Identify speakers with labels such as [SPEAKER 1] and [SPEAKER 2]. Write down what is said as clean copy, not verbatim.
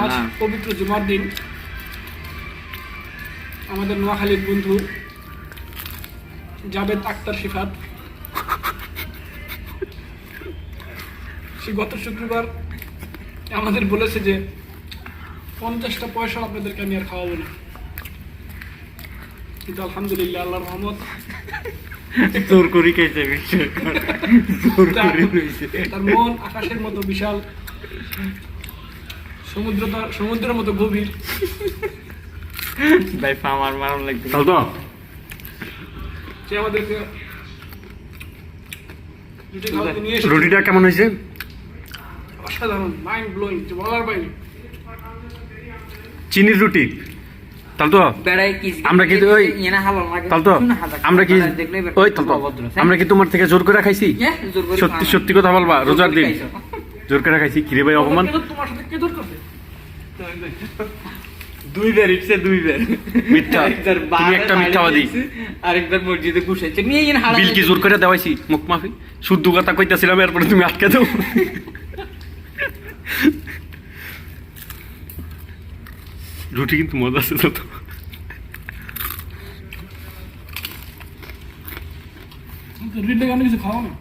[SPEAKER 1] আজ পবিত্র জুমার দিন আমাদের নোয়াখালীর বন্ধু জাবেদ আক্তার শিফাত সে গত শুক্রবার আমাদের বলেছে যে 50টা পয়সা আপনাদেরকে আমি আর খাওয়াবো না, কিন্তু আলহামদুলিল্লাহ আল্লাহর রহমত
[SPEAKER 2] জোর করি খাইছে
[SPEAKER 1] তার মন আকাশের মতো বিশাল, সমুদ্রের মতো গভীর।
[SPEAKER 2] ভাই আমার মারণ লাগবে
[SPEAKER 3] চল তো
[SPEAKER 1] সে আমাদেরকে রুটি খাওয়াতে নিয়ে এসেছে।
[SPEAKER 3] রুটিটা কেমন হয়েছে?
[SPEAKER 1] অসাধারণ, মাইন্ড ব্লোয়িং, বলার বাইরে।
[SPEAKER 3] চিনির রুটি। তাহলে তো আমরা কি ওই তাহলে তো আমরা কি ওই তাহলে তো আমরা কি তোমার থেকে জোর করে খাইছি? সত্যি সত্যি কথা বলবা, রোজার দিন জোর করে খাইছি? কিরে ভাই অপমান।
[SPEAKER 1] তোমার সাথে কে জোর করবে?
[SPEAKER 2] দুইবার ইটছে দুইবার
[SPEAKER 3] মিথ্যা, তুমি একটা মিথ্যাবাদী।
[SPEAKER 2] আরেকবার মসজিদে ঘুষাইছে নিয়ে এনে হালা
[SPEAKER 3] বিল কি জোর করে দেওয়াইছি? মুখ মাফি শুদ্ধ কথা কইতাছিলাম, এরপরে তুমি আটকে দাও। রুটি কিন্তু মজা আছে তো।
[SPEAKER 1] রুটিটা কেন কিছু খাওয়া না?